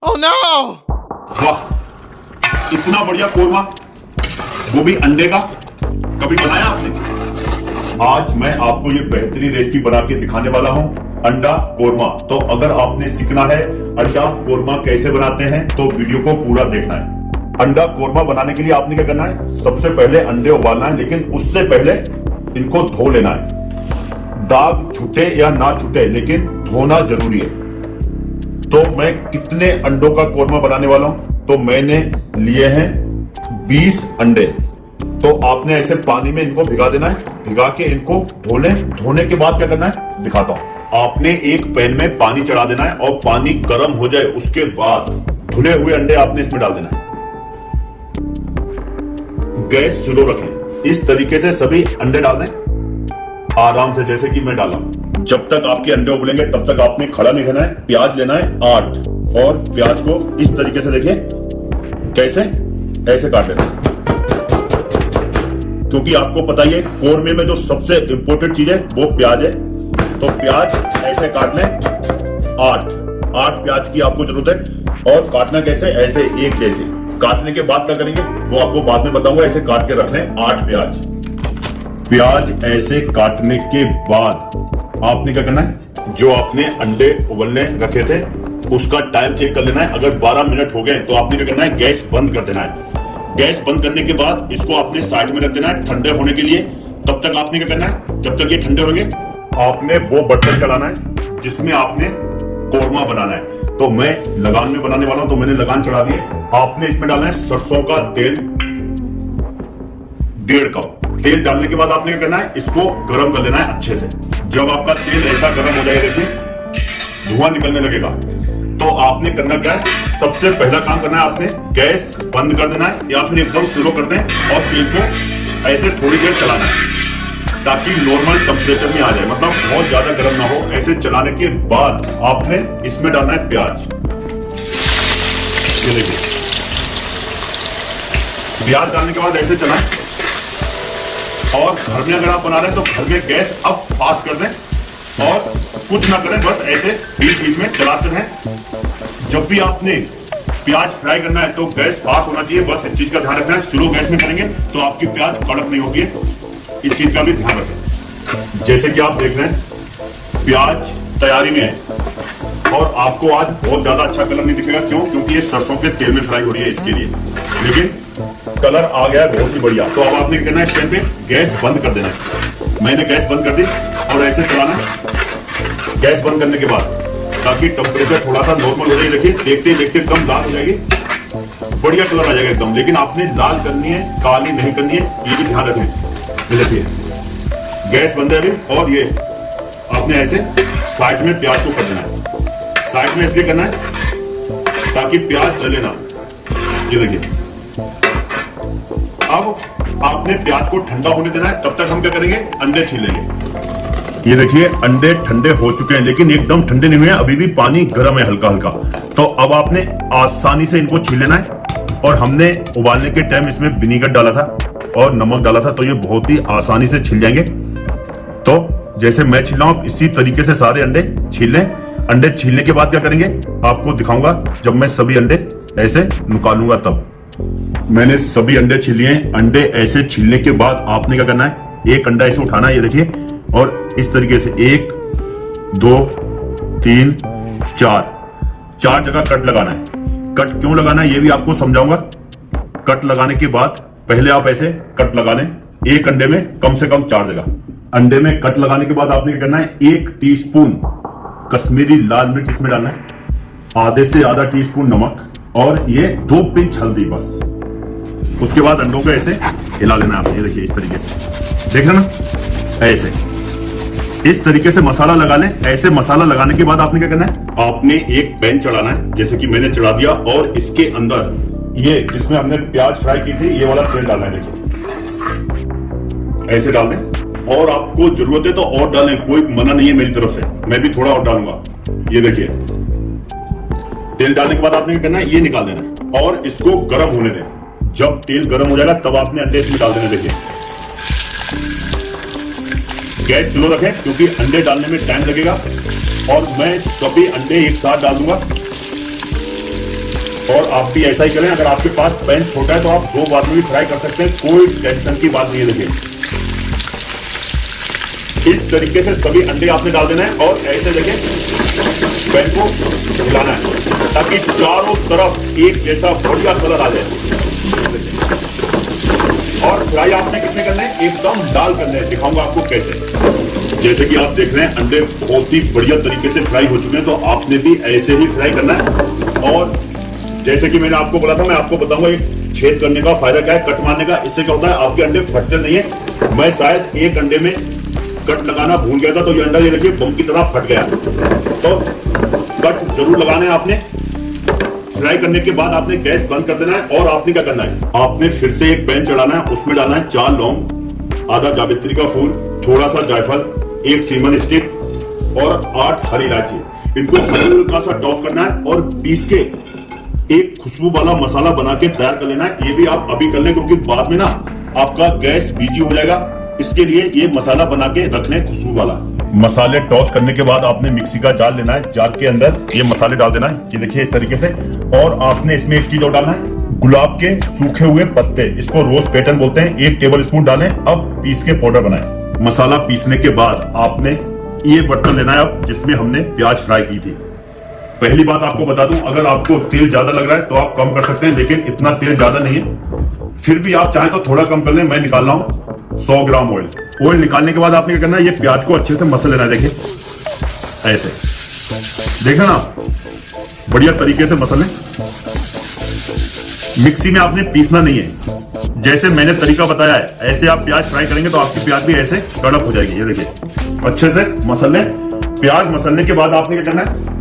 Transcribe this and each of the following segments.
Oh no! वाह, इतना बढ़िया कोरमा, वो भी अंडे का, कभी बनाया आपने? आज मैं आपको ये बेहतरीन रेसिपी बना के दिखाने वाला हूँ, अंडा कोरमा। तो अगर आपने सीखना है अंडा कोरमा कैसे बनाते हैं तो वीडियो को पूरा देखना है। अंडा कोरमा बनाने के लिए आपने क्या करना है, सबसे पहले अंडे उबालना है, लेकिन उससे पहले इनको धो लेना है। दाग छूटे या ना छूटे, लेकिन धोना जरूरी है। तो मैं कितने अंडों का कोरमा बनाने वाला हूं, तो मैंने लिए हैं 20 अंडे। तो आपने ऐसे पानी में इनको भिगा देना है, भिगा के इनको धो लें। धोने के बाद क्या करना है दिखाता हूं। आपने एक पैन में पानी चढ़ा देना है और पानी गर्म हो जाए, उसके बाद धुले हुए अंडे आपने इसमें डाल देना है। गैस स्लो रखें, इस तरीके से सभी अंडे डाल दें आराम से, जैसे कि मैं डाला। जब तक आपके अंडे उबलेंगे तब तक आपने खड़ा नहीं रहना है। प्याज लेना है 8, और प्याज को इस तरीके से देखिए, कैसे ऐसे काट लेना, क्योंकि आपको पता ही है कोरमे में जो सबसे इंपॉर्टेंट चीज है वो प्याज है। तो प्याज ऐसे काट लें, 8 प्याज की आपको जरूरत है। और काटना कैसे, ऐसे एक जैसे। काटने के बाद क्या करेंगे वो आपको बाद में बताऊंगा। ऐसे काट के रख लें 8 प्याज ऐसे काटने के बाद आपने क्या करना है, जो आपने अंडे उबलने रखे थे उसका टाइम चेक कर लेना है। अगर 12 मिनट हो गए तो आपने क्या करना है, गैस बंद कर देना है। गैस बंद करने के बाद इसको आपने साइड में रख देना है ठंडे होने के लिए। तब तक आपने क्या करना है, जब तक ये ठंडे होंगे आपने वो बर्तन चलाना है जिसमें आपने कोरमा बनाना है। तो मैं लगान में बनाने वाला हूं, तो मैंने लगान चढ़ा दी। आपने इसमें डालना है सरसों का तेल 1.5 कप। तेल डालने के बाद आपने क्या करना है, इसको गर्म कर लेना है अच्छे से। जब आपका तेल ऐसा गर्म हो जाएगा, देखिए धुआं निकलने लगेगा, तो आपने करना क्या है, सबसे पहला काम करना है, आपने गैस बंद कर देना है या फिर एकदम स्लो कर दें और तेल को ऐसे थोड़ी देर चलाना है ताकि नॉर्मल टेम्परेचर में आ जाए, मतलब बहुत ज्यादा गर्म ना हो। ऐसे चलाने के बाद आपने इसमें डालना है प्याज। ये देखिए, प्याज डालने के बाद ऐसे चलाएं। और घर में अगर आप बना रहे हैं तो घर में गैस अब फास्ट कर दें और कुछ ना करें, बस ऐसे बीच बीच में चलाते रहें। जब भी आपने प्याज फ्राई करना है तो गैस फास्ट होना चाहिए, बस इस चीज का ध्यान रखना है। स्लो गैस में करेंगे तो आपकी प्याज कड़क नहीं होगी, इस चीज का भी ध्यान रखें। जैसे कि आप देख रहे हैं प्याज तैयारी में है, और आपको आज बहुत ज्यादा अच्छा कलर नहीं दिखेगा। क्यों? क्योंकि ये सरसों के तेल में फ्राई हो रही है इसके लिए, लेकिन कलर आ गया है बहुत ही बढ़िया। तो अब आपने करना है, इस टाइम पे गैस बंद कर देना है। मैंने गैस बंद कर दी और ऐसे चलाना है गैस बंद करने के बाद, ताकि टेम्परेचर थोड़ा सा नॉर्मल हो जाए। देखिए देखते देखते एकदम लाल हो जाएगी, बढ़िया कलर आ जाएगा एकदम। लेकिन आपने लाल करनी है, काली नहीं करनी है, ये भी ध्यान रखें। देखिए गैस बंद है अभी, और ये आपने ऐसे साइड में प्याज को कर देना है। साइड में इसलिए करना है ताकि प्याज जले ना। ये देखिए, अब आपने प्याज को ठंडा होने देना है। तब तक हम क्या करेंगे, अंडे छील लेंगे। ये देखिए अंडे ठंडे हो चुके हैं, लेकिन एकदम ठंडे नहीं हुए हैं, अभी भी पानी गर्म है हल्का हल्का। तो अब आपने आसानी से इनको छील लेना है। और हमने उबालने के टाइम इसमें विनीगर डाला था और नमक डाला था, तो ये बहुत ही आसानी से छिल जाएंगे। तो जैसे मैं छील रहा हूं, इसी तरीके से सारे अंडे छील लें। अंडे छीलने के बाद क्या करेंगे आपको दिखाऊंगा, जब मैं सभी अंडे ऐसे निकालूंगा तब। मैंने सभी अंडे छील लिए हैं। अंडे ऐसे छीलने के बाद आपने क्या करना है, एक अंडा ऐसे उठाना है, ये देखिए, और इस तरीके से 1 2 3 4 जगह कट लगाना है। कट क्यों लगाना है ये भी आपको समझाऊंगा। कट लगाने के बाद पहले आप ऐसे कट लगा लें, एक अंडे में कम से कम 4 जगह। अंडे में कट लगाने के बाद आपने क्या करना है, 1 टीस्पून कश्मीरी लाल मिर्च इसमें डालना है, आधे से आधा टीस्पून नमक, और ये 2 पिंच हल्दी बस। उसके बाद अंडों को ऐसे हिला लेना है आपने। ये देखिए इस तरीके से, देख रहे ना, ऐसे इस तरीके से मसाला लगा लें। ऐसे मसाला लगाने के बाद आपने क्या करना है, आपने एक पैन चढ़ाना है, जैसे कि मैंने चढ़ा दिया, और इसके अंदर ये जिसमें हमने प्याज फ्राई की थी ये वाला तेल डालना है। देखिए ऐसे डाल दें, और आपको जरूरत है तो और डालें, कोई मना नहीं है मेरी तरफ से, मैं भी थोड़ा और डालूंगा। ये देखिए तेल डालने के बाद आपने क्या करना है, ये निकाल देना और इसको गर्म होने दें। जब तेल गर्म हो जाएगा तब आपने अंडे इसमें डाल देने। देखिए गैस स्लो रखें क्योंकि अंडे डालने में टाइम लगेगा, और मैं सभी अंडे एक साथ डाल दूंगा। और आप भी ऐसा ही करें। अगर आपके पास पैन छोटा है तो आप 2 बार में भी फ्राई कर सकते हैं, कोई टेंशन की बात नहीं है। देखिए इस तरीके से सभी अंडे आपने डाल देना है और ऐसे देखिए पैन को हिलाना है ताकि चारों तरफ एक जैसा बढ़िया कलर आ जाए। और फ्राई आपने कितने करने हैं, एकदम डाल करने हैं। दिखाऊंगा आपको कैसे। जैसे कि आप देख रहे हैं अंडे बहुत ही बढ़िया तरीके से फ्राई हो चुके हैं, तो आपने भी ऐसे ही फ्राई करना है। और जैसे कि मैंने आपको बोला था, मैं आपको बताऊंगा एक छेद करने का फायदा क्या है, कट मारने का। इससे क्या होता है, आपके अंडे फटते नहीं है। मैं शायद एक अंडे में कट लगाना भूल गया था, तो ये अंडा ये देखिए बम की तरह फट गया। तो कट जरूर लगाना है आपने। फ्राई करने के बाद आपने गैस बंद कर देना है और आपने क्या करना है, आपने फिर से एक पैन चढ़ाना है। उसमें डालना है 4 लौंग, आधा जावित्री का फूल, थोड़ा सा जायफल, 1 सीमन स्टिक और 8 हरी इलायची। इनको हल्का सा टॉस करना है और पीस के एक खुशबू वाला मसाला बना के तैयार कर लेना है। ये भी आप अभी कर लें क्योंकि बाद में ना आपका गैस बीजी हो जाएगा। इसके लिए ये मसाला बना के रख लें खुशबू वाला। मसाले टॉस करने के बाद आपने मिक्सी का जार लेना है। जार के अंदर ये मसाले डाल देना है, ये देखिए इस तरीके से। और आपने इसमें एक चीज और डालना है, गुलाब के सूखे हुए पत्ते, इसको रोज पेटर्न बोलते हैं, 1 टेबल स्पून डालें। अब पीस के पाउडर बनाएं। मसाला पीसने के बाद आपने ये बर्तन लेना है अब जिसमें हमने प्याज फ्राई की थी। पहली बात आपको बता दूं, अगर आपको तेल ज्यादा लग रहा है तो आप कम कर सकते हैं, लेकिन इतना तेल ज्यादा नहीं है। फिर भी आप चाहें तो थोड़ा कम कर लें। मैं निकाल रहा हूं 100 ग्राम ऑयल। ऑयल निकालने के बाद आपने क्या करना है, ये प्याज को अच्छे से मसल लेना है। देखिए ऐसे, देखा ना, बढ़िया तरीके से मसल लें। मिक्सी में आपने पीसना नहीं है, जैसे मैंने तरीका बताया है ऐसे आप प्याज फ्राई करेंगे तो आपकी प्याज भी ऐसे कड़क हो जाएगी। ये देखिए अच्छे से मसल लें। प्याज मसलने के बाद आपने क्या करना है,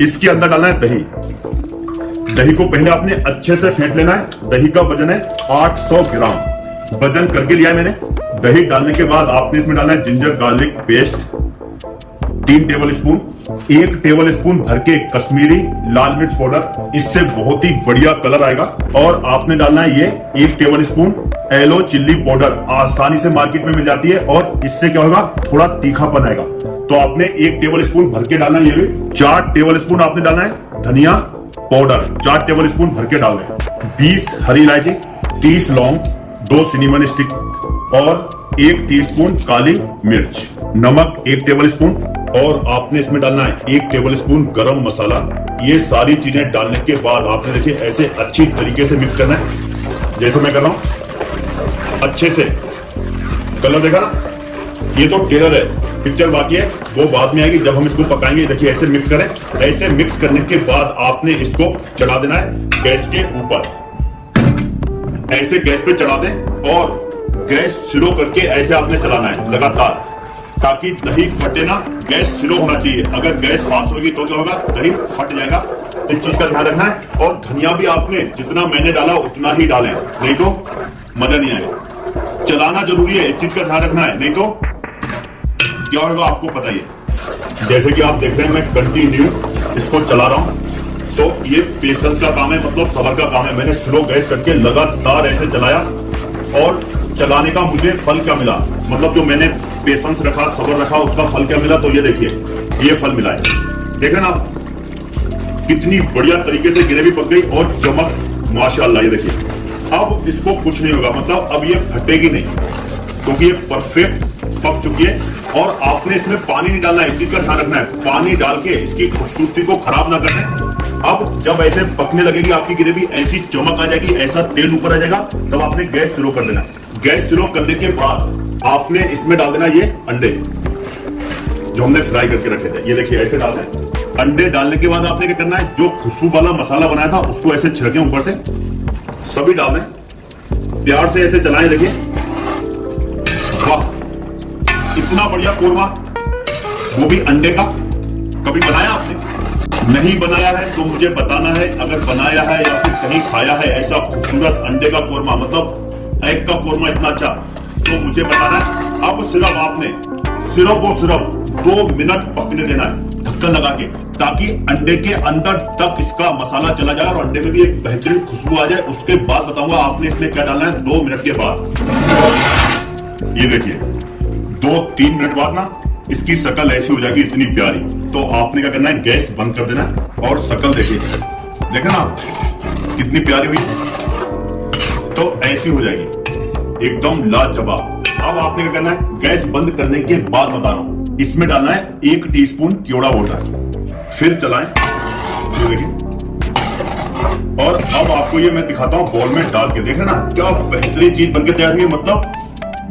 इसके अंदर डालना है दही। दही को पहले आपने अच्छे से फेंट लेना है। दही का वजन है 800 ग्राम, वजन करके लिया है मैंने। दही डालने के बाद आपने इसमें डालना है ginger garlic paste 3 table spoon, 1 table spoon भर के कश्मीरी लाल मिर्च पाउडर, इससे बहुत ही बढ़िया कलर आएगा। और आपने डालना है ये 1 table spoon yellow chilli powder, आसानी से मार्केट में मिल जाती है और इससे क्या होगा, थोड़ा तीखापन आएगा। तो आपने 1 टेबल स्पून भर के डालना है। ये भी 4 टेबल स्पून आपने डालना है धनिया पाउडर, 4 टेबल स्पून भर के डालना है। 20 हरी इलायची, 30 लौंग, 2 सिनेमन स्टिक और 1 टीस्पून काली मिर्च, नमक 1 टेबल स्पून और आपने इसमें डालना है 1 टेबल स्पून गरम मसाला। ये सारी चीजें डालने के बाद आपने देखिए ऐसे अच्छी तरीके से मिक्स करना है, जैसे मैं कर रहा हूं। अच्छे से कलर देखा ना, ये तो टेलर है, पिक्चर बाकी है, वो बाद में आएगी जब हम इसको पकाएंगे। देखिए ऐसे मिक्स करें। ऐसे मिक्स करने के बाद आपने इसको चढ़ा देना है गैस के ऊपर। ऐसे गैस पे चढ़ा दें और गैस स्लो करके ऐसे आपने चलाना है लगातार, ताकि दही फटे ना। गैस स्लो होना चाहिए, अगर गैस फास्ट होगी तो क्या होगा, दही फट जाएगा। इस चीज का ध्यान रखना है। और धनिया भी आपने जितना मैंने डाला उतना ही डालें, नहीं तो मजा नहीं आएगा। चलाना जरूरी है, इस चीज का ध्यान रखना है, नहीं तो क्या होगा आपको पता ही है। जैसे कि आप देख रहे हैं मैं कंटिन्यू इसको चला रहा हूं, तो ये पेशेंस का काम है, मतलब सब्र का काम है। मैंने स्लो गैस करके लगातार ऐसे चलाया और चलाने का मुझे फल क्या मिला, मतलब जो मैंने पेशेंस रखा, सब्र रखा, उसका फल क्या मिला, तो ये देखिए ये फल मिला है। देख रहे ना आप, कितनी बढ़िया तरीके से ग्रेवी पक गई और चमक माशाअल्लाह। ये देखिए अब इसको कुछ नहीं होगा, मतलब अब ये फटेगी नहीं क्योंकि ये परफेक्ट पक चुकी है। और आपने इसमें पानी नहीं डालना है, इस चीज का ध्यान रखना है। पानी डाल के इसकी खूबसूरती को खराब ना करें। अब जब ऐसे पकने लगेगी आपकी ग्रेवी, ऐसी चमक आ जाएगी, ऐसा तेल ऊपर आ जाएगा, तब आपने गैस स्लो कर देना। गैस स्लो करने के बाद आपने इसमें डाल देना ये अंडे जो हमने फ्राई करके रखे थे। ये देखिए ऐसे डाल दें। अंडे डालने के बाद आपने क्या करना है, जो खुशबू वाला मसाला बनाया था उसको ऐसे छिड़के ऊपर से, सभी डाल दें। प्यार से ऐसे चलाएं। देखिए वाह, इतना बढ़िया कोरमा, वो भी अंडे का। कभी बनाया आपने? नहीं बनाया है तो मुझे बताना है। अगर बनाया है या फिर कहीं खाया है ऐसा खूबसूरत अंडे का कोरमा, मतलब एग का कोरमा इतना अच्छा, तो मुझे बताना है। अब सिर्फ आपने सिर्फ 2 मिनट पकने देना है ढक्कन लगा के, ताकि अंडे के अंदर तक इसका मसाला चला जाए और अंडे में भी एक बेहतरीन खुशबू आ जाए। उसके बाद बताऊंगा आपने इसमें क्या डालना है 2 मिनट के बाद। ये देखिए 2-3 मिनट बाद ना इसकी शकल ऐसी हो जाएगी, इतनी प्यारी। तो आपने क्या करना है, गैस बंद कर देना और शकल देखिए, देखा ना कितनी प्यारी हुई। तो ऐसी हो जाएगी एकदम लाजवाब। अब आपने क्या करना है, गैस बंद करने के बाद बता रहा हूं, इसमें डालना है 1 टीस्पून केवड़ा वाटर, फिर चलाएं। ये देखिए, और अब आपको ये मैं दिखाता हूं बॉल में डाल के, देख रहे ना क्या बेहतरीन चीज बनके तैयार हुई है। मतलब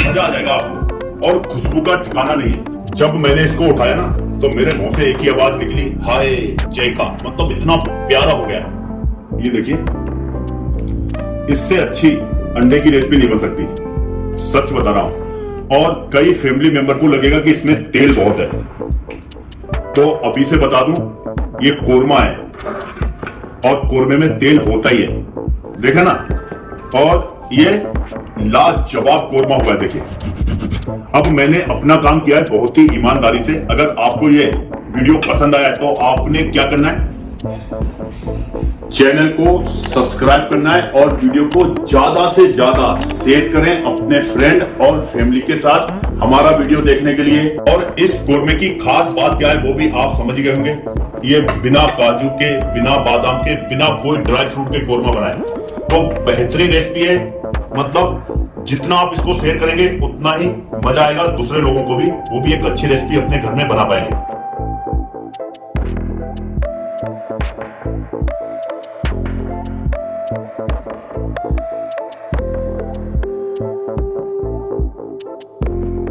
मजा आ जाएगा आपको, और खुशबू का ठिकाना नहीं है। जब मैंने इसको उठाया ना तो मेरे मुंह से एक ही आवाज निकली, हाय जय का। मतलब इतना प्यारा हो गया। ये देखिए, इससे अच्छी अंडे की रेसिपी नहीं बन सकती, सच बता रहा हूं। और कई फैमिली मेंबर को लगेगा कि इसमें तेल बहुत है, तो अभी से बता दूं, ये कोरमा है और कोरमे में तेल होता ही है, देखा ना। और ये लाजवाब कोरमा हुआ है, देखिए। अब मैंने अपना काम किया है बहुत ही ईमानदारी से। अगर आपको ये वीडियो पसंद आया तो आपने क्या करना है, चैनल को सब्सक्राइब करना है और वीडियो को ज्यादा से ज्यादा शेयर करें अपने फ्रेंड और फैमिली के साथ हमारा वीडियो देखने के लिए। और इस कोरमे की खास बात क्या है वो भी आप समझ गए होंगे। ये बिना काजू के, बिना बादाम के, बिना कोई ड्राई फ्रूट के कोरमा बनाए, तो बेहतरीन रेसिपी है। मतलब जितना आप इसको शेयर करेंगे उतना ही मजा आएगा दूसरे लोगों को भी, वो भी एक अच्छी रेसिपी अपने घर में बना पाएंगे।